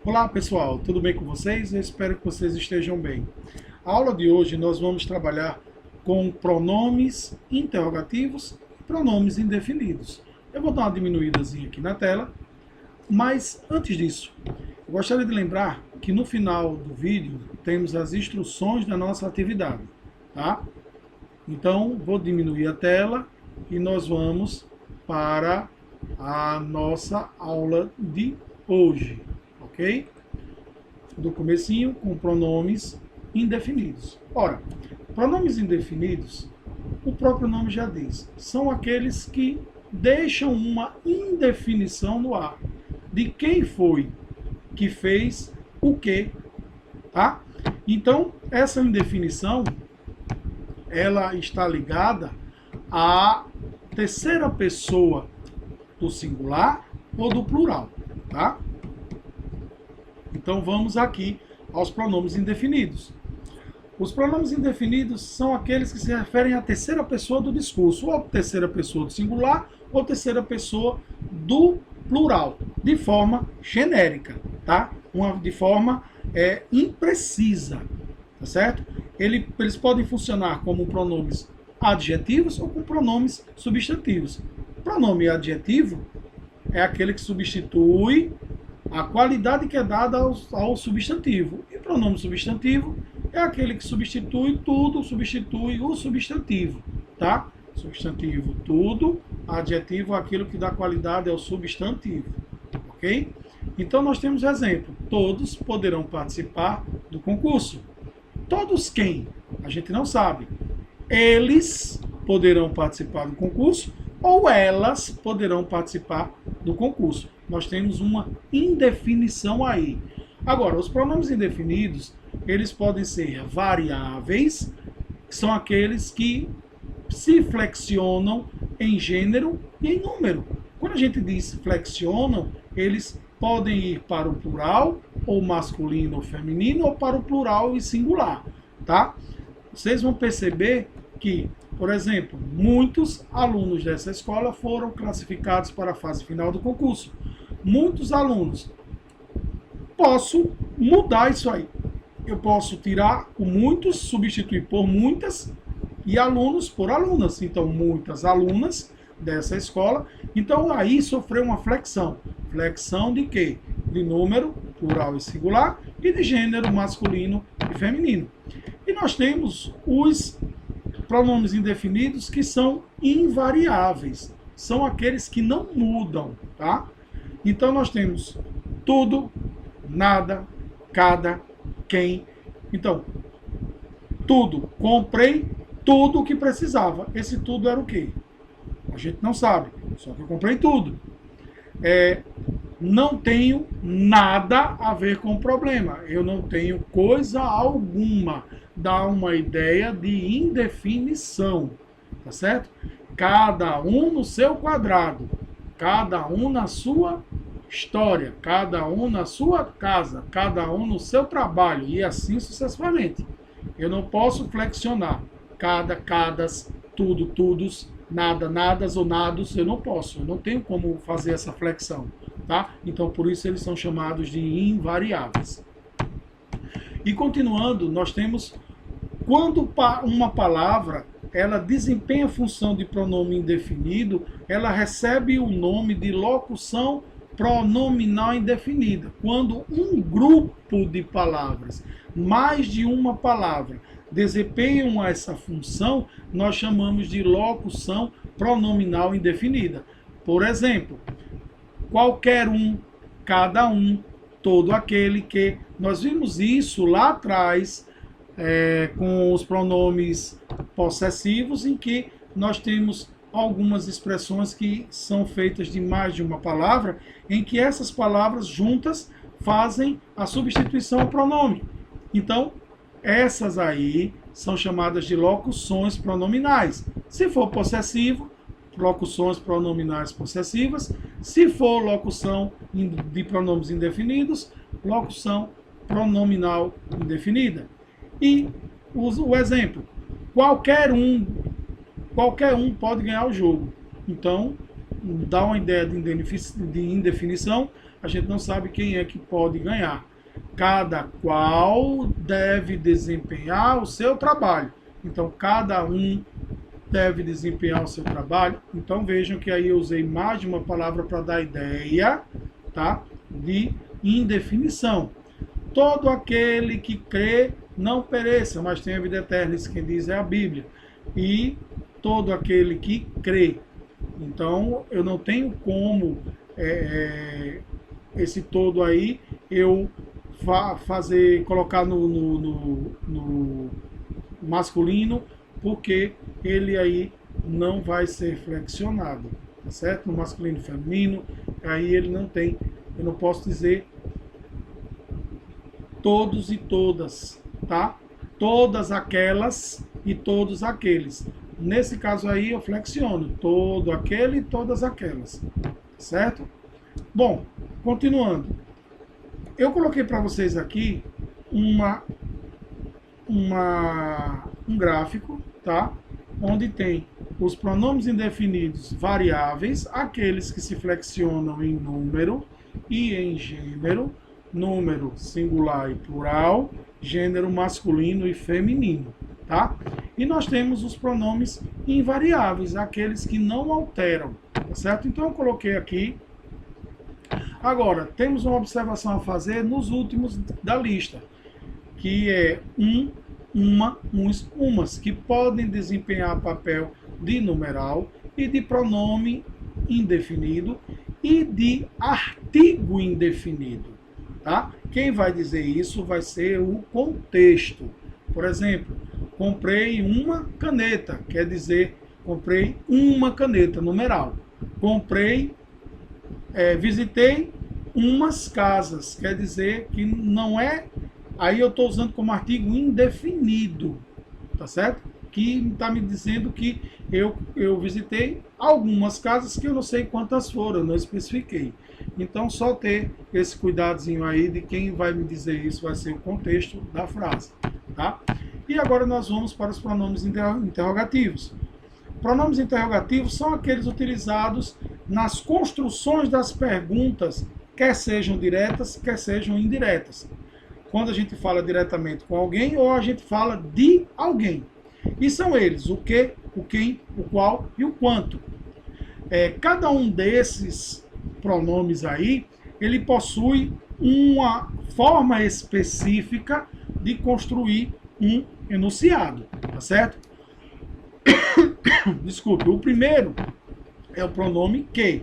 Olá pessoal, tudo bem com vocês? Eu espero que vocês estejam bem. A aula de hoje nós vamos trabalhar com pronomes interrogativos e pronomes indefinidos. Eu vou dar uma diminuídazinha aqui na tela, mas antes disso, eu gostaria de lembrar que no final do vídeo temos as instruções da nossa atividade, tá? Então, vou diminuir a tela e nós vamos para a nossa aula de hoje, ok? Do comecinho com pronomes indefinidos. Ora, pronomes indefinidos, o próprio nome já diz, são aqueles que deixam uma indefinição no ar de quem foi que fez o quê, tá? Então, essa indefinição ela está ligada à terceira pessoa do singular ou do plural, tá? Então vamos aqui aos pronomes indefinidos. Os pronomes indefinidos são aqueles que se referem à terceira pessoa do discurso, ou terceira pessoa do singular, ou terceira pessoa do plural, de forma genérica, tá? De forma imprecisa, tá certo? Eles podem funcionar como pronomes adjetivos ou como pronomes substantivos. Pronome adjetivo é aquele que substitui a qualidade que é dada ao substantivo. E pronome substantivo é aquele que substitui tudo, substitui o substantivo, tá? Substantivo tudo, adjetivo aquilo que dá qualidade ao substantivo, ok? Então nós temos exemplo, todos poderão participar do concurso. Todos quem? A gente não sabe. Eles poderão participar do concurso ou elas poderão participar do concurso. Nós temos uma indefinição aí. Agora, os pronomes indefinidos, eles podem ser variáveis, que são aqueles que se flexionam em gênero e em número. Quando a gente diz flexionam, eles podem ir para o plural, ou masculino ou feminino, ou para o plural e singular, tá? Vocês vão perceber que, por exemplo, muitos alunos dessa escola foram classificados para a fase final do concurso. Muitos alunos. Posso mudar isso aí. Eu posso tirar o muitos, substituir por muitas, e alunos por alunas. Então, muitas alunas dessa escola. Então, aí sofreu uma flexão. Flexão de quê? De número, plural e singular, e de gênero masculino e feminino. E nós temos os pronomes indefinidos que são invariáveis. São aqueles que não mudam, tá? Então nós temos tudo, nada, cada, quem. Então, tudo, comprei tudo o que precisava. Esse tudo era o quê? A gente não sabe, só que eu comprei tudo. Não tenho nada a ver com o problema. Eu não tenho coisa alguma. Dá uma ideia de indefinição, tá certo? Cada um no seu quadrado, cada um na sua história, cada um na sua casa, cada um no seu trabalho e assim sucessivamente. Eu não posso flexionar cada, cadas, tudo, tudos, nada, nadas ou nados, eu não posso, eu não tenho como fazer essa flexão, tá? Então por isso eles são chamados de invariáveis. E continuando, nós temos quando uma palavra ela desempenha a função de pronome indefinido, ela recebe o nome de locução pronominal indefinida. Quando um grupo de palavras, mais de uma palavra, desempenham essa função, nós chamamos de locução pronominal indefinida. Por exemplo, qualquer um, cada um, todo aquele que. Nós vimos isso lá atrás com os pronomes possessivos, em que nós temos algumas expressões que são feitas de mais de uma palavra, em que essas palavras juntas fazem a substituição ao pronome. Então, essas aí são chamadas de locuções pronominais. Se for possessivo, locuções pronominais possessivas. Se for locução de pronomes indefinidos, locução pronominal indefinida. E o exemplo, qualquer um pode ganhar o jogo. Então, dá uma ideia de indefinição, a gente não sabe quem é que pode ganhar. Cada qual deve desempenhar o seu trabalho. Então, cada um deve desempenhar o seu trabalho. Então, vejam que aí eu usei mais de uma palavra para dar ideia, tá? De indefinição. Todo aquele que crê não pereça, mas tenha vida eterna. Isso quem diz é a Bíblia. E todo aquele que crê. Então, eu não tenho como esse todo aí eu colocar no masculino, porque ele aí não vai ser flexionado, tá certo? No masculino e feminino, aí ele não tem, eu não posso dizer todos e todas, tá? Todas aquelas e todos aqueles. Nesse caso aí eu flexiono todo aquele e todas aquelas, certo? Bom, continuando. Eu coloquei para vocês aqui um gráfico, tá? Onde tem os pronomes indefinidos variáveis, aqueles que se flexionam em número e em gênero, número singular e plural, gênero masculino e feminino, tá? E nós temos os pronomes invariáveis, aqueles que não alteram, tá certo? Então eu coloquei aqui. Agora, temos uma observação a fazer nos últimos da lista, que é uma, uns, umas, que podem desempenhar papel de numeral e de pronome indefinido e de artigo indefinido, tá? Quem vai dizer isso vai ser o contexto. Por exemplo, comprei uma caneta, quer dizer, comprei uma caneta, numeral. Visitei umas casas, quer dizer que não é. Aí eu estou usando como artigo indefinido, tá certo? Que está me dizendo que eu visitei algumas casas que eu não sei quantas foram, eu não especifiquei. Então, só ter esse cuidadozinho aí de quem vai me dizer isso vai ser o contexto da frase, tá? E agora nós vamos para os pronomes interrogativos. Pronomes interrogativos são aqueles utilizados nas construções das perguntas, quer sejam diretas, quer sejam indiretas. Quando a gente fala diretamente com alguém ou a gente fala de alguém. E são eles o que, o quem, o qual e o quanto. Cada um desses pronomes aí, ele possui uma forma específica de construir um enunciado, tá certo? Desculpe, o primeiro é o pronome que.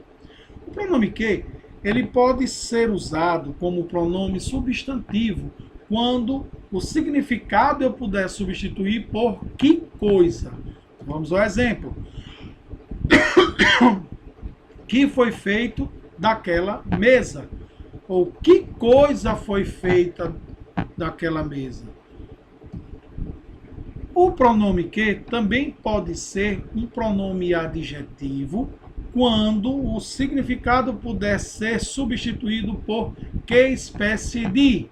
O pronome que, ele pode ser usado como pronome substantivo quando o significado eu puder substituir por que coisa. Vamos ao exemplo. Que foi feito daquela mesa? Ou que coisa foi feita daquela mesa? O pronome que também pode ser um pronome adjetivo quando o significado puder ser substituído por que espécie de.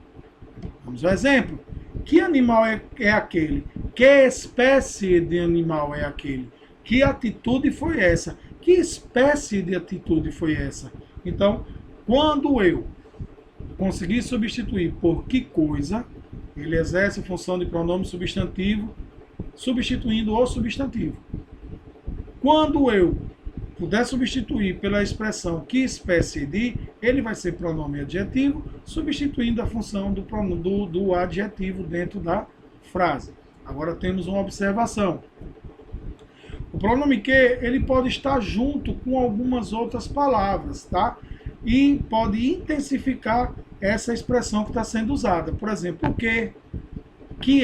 Vamos ao exemplo. Que animal é aquele? Que espécie de animal é aquele? Que atitude foi essa? Que espécie de atitude foi essa? Então, quando eu conseguir substituir por que coisa, ele exerce a função de pronome substantivo, substituindo o substantivo. Quando eu puder substituir pela expressão que espécie de, ele vai ser pronome adjetivo, substituindo a função do adjetivo dentro da frase. Agora temos uma observação. O pronome que, ele pode estar junto com algumas outras palavras, tá? E pode intensificar essa expressão que está sendo usada. Por exemplo, o que é que,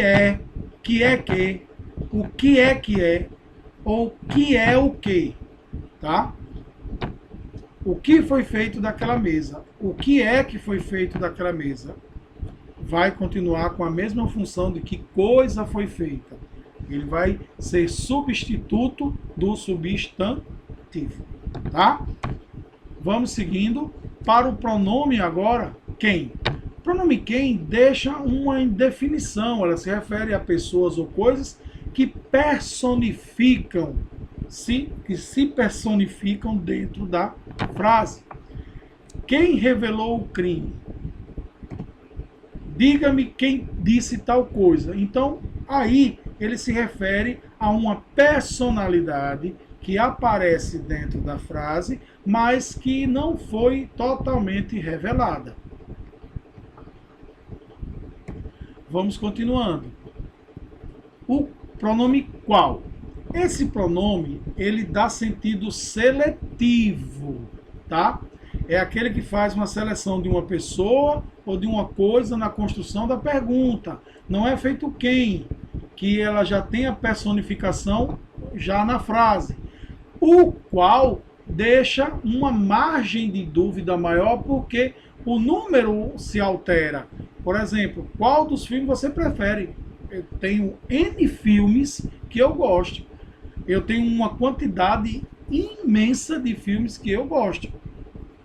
o que é, ou que é o que, tá? O que foi feito daquela mesa? O que é que foi feito daquela mesa? Vai continuar com a mesma função de que coisa foi feita. Ele vai ser substituto do substantivo, tá? Vamos seguindo para o pronome agora, quem. O pronome quem deixa uma indefinição, ela se refere a pessoas ou coisas que personificam, que se personificam dentro da frase. Quem revelou o crime? Diga-me quem disse tal coisa. Então, aí ele se refere a uma personalidade que aparece dentro da frase, mas que não foi totalmente revelada. Vamos continuando. O pronome qual? Esse pronome, ele dá sentido seletivo, tá? É aquele que faz uma seleção de uma pessoa ou de uma coisa na construção da pergunta. Não é feito quem, que ela já tem a personificação já na frase. O qual deixa uma margem de dúvida maior porque o número se altera. Por exemplo, qual dos filmes você prefere? Eu tenho N filmes que eu gosto. Eu tenho uma quantidade imensa de filmes que eu gosto.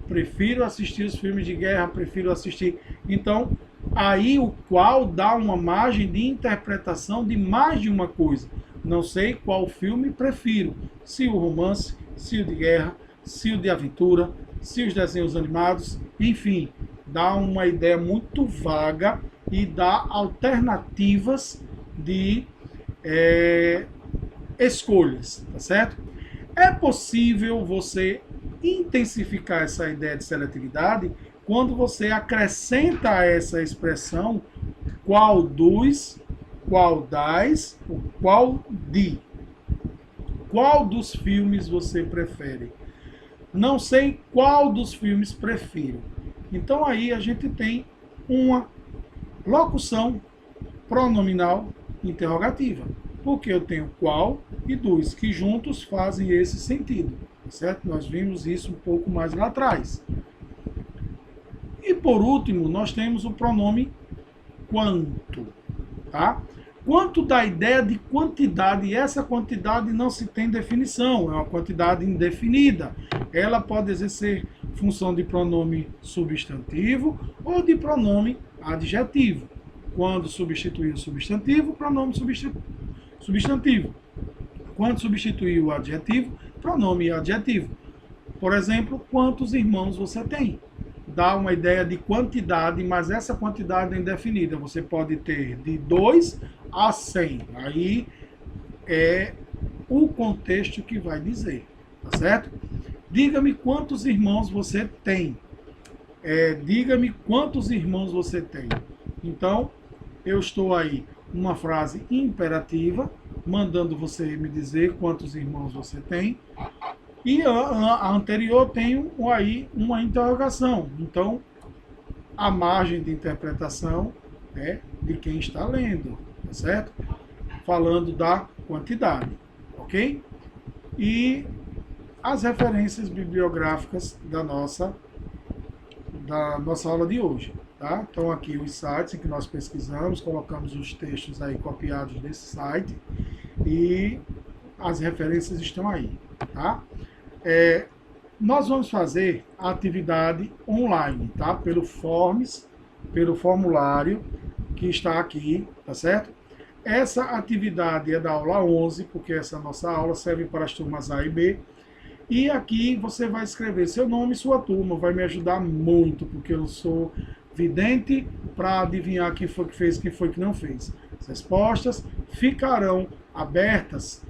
Prefiro assistir os filmes de guerra, prefiro assistir. Então, aí o qual dá uma margem de interpretação de mais de uma coisa. Não sei qual filme prefiro. Se o romance, se o de guerra, se o de aventura, se os desenhos animados, enfim, dá uma ideia muito vaga e dá alternativas de escolhas, tá certo? É possível você intensificar essa ideia de seletividade quando você acrescenta a essa expressão qual dos, qual das, o qual de. Qual dos filmes você prefere? Não sei qual dos filmes prefiro. Então aí a gente tem uma locução pronominal interrogativa. Porque eu tenho qual e dos, que juntos fazem esse sentido. Certo? Nós vimos isso um pouco mais lá atrás. E por último, nós temos o pronome quanto. Tá? Quanto dá a ideia de quantidade, e essa quantidade não se tem definição, é uma quantidade indefinida. Ela pode exercer função de pronome substantivo ou de pronome adjetivo. Quando substituir o substantivo, pronome substantivo. Quando substituir o adjetivo, pronome adjetivo. Por exemplo, quantos irmãos você tem? Dá uma ideia de quantidade, mas essa quantidade é indefinida. Você pode ter de 2 a 100. Aí é o contexto que vai dizer, tá certo? Diga-me quantos irmãos você tem. Diga-me quantos irmãos você tem. Então, eu estou aí uma frase imperativa, mandando você me dizer quantos irmãos você tem. E a anterior tem aí uma interrogação. Então, a margem de interpretação é de quem está lendo, tá certo? Falando da quantidade, ok? E as referências bibliográficas da nossa aula de hoje, tá? Então, aqui os sites em que nós pesquisamos, colocamos os textos aí copiados desse site e as referências estão aí, tá? Nós vamos fazer a atividade online, tá? Pelo Forms, pelo formulário que está aqui, tá certo? Essa atividade é da aula 11, porque essa nossa aula serve para as turmas A e B. E aqui você vai escrever seu nome e sua turma, vai me ajudar muito, porque eu sou vidente para adivinhar quem foi que fez, quem foi que não fez. As respostas ficarão abertas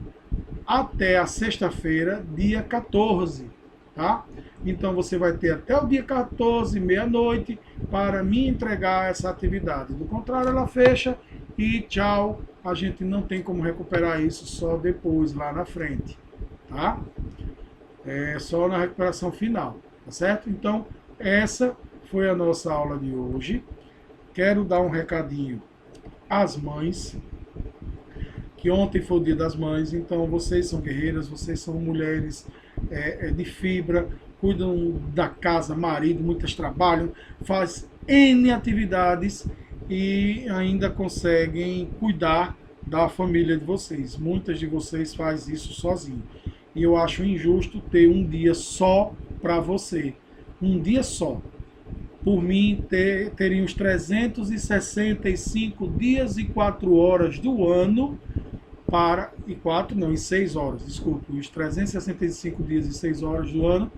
até a sexta-feira, dia 14, tá? Então você vai ter até o dia 14, meia-noite, para me entregar essa atividade. Do contrário, ela fecha e tchau. A gente não tem como recuperar isso só depois, lá na frente, tá? É só na recuperação final, tá certo? Então, essa foi a nossa aula de hoje. Quero dar um recadinho às mães, que ontem foi o Dia das Mães, então vocês são guerreiras, vocês são mulheres de fibra, cuidam da casa, marido, muitas trabalham, faz N atividades e ainda conseguem cuidar da família de vocês. Muitas de vocês fazem isso sozinho. E eu acho injusto ter um dia só para você. Um dia só. Por mim, teriam os 365 dias e 4 horas do ano e 6 horas, desculpe, os 365 dias e 6 horas do ano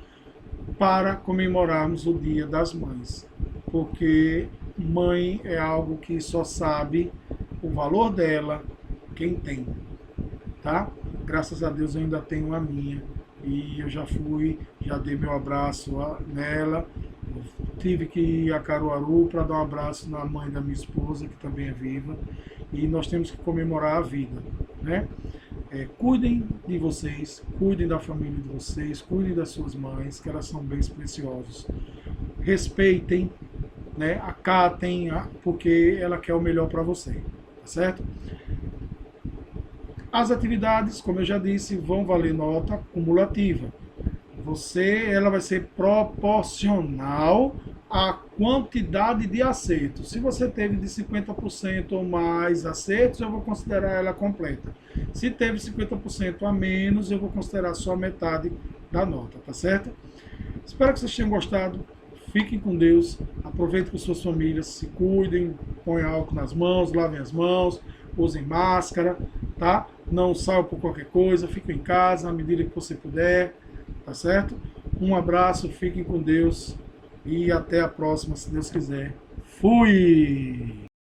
para comemorarmos o Dia das Mães, porque mãe é algo que só sabe o valor dela quem tem, tá? Graças a Deus eu ainda tenho a minha e eu já dei meu abraço nela, tive que ir a Caruaru para dar um abraço na mãe da minha esposa, que também é viva, e nós temos que comemorar a vida, né? Cuidem de vocês, cuidem da família de vocês, cuidem das suas mães, que elas são bens preciosos. Respeitem, né? Acatem, porque ela quer o melhor para você, tá certo? As atividades, como eu já disse, vão valer nota cumulativa. Ela vai ser proporcional à quantidade de acertos. Se você teve de 50% ou mais acertos, eu vou considerar ela completa. Se teve 50% a menos, eu vou considerar só metade da nota, tá certo? Espero que vocês tenham gostado. Fiquem com Deus, aproveitem com suas famílias, se cuidem, ponham álcool nas mãos, lavem as mãos, usem máscara, tá? Não saiam por qualquer coisa, fiquem em casa à medida que você puder, tá certo? Um abraço, fiquem com Deus e até a próxima, se Deus quiser. Fui!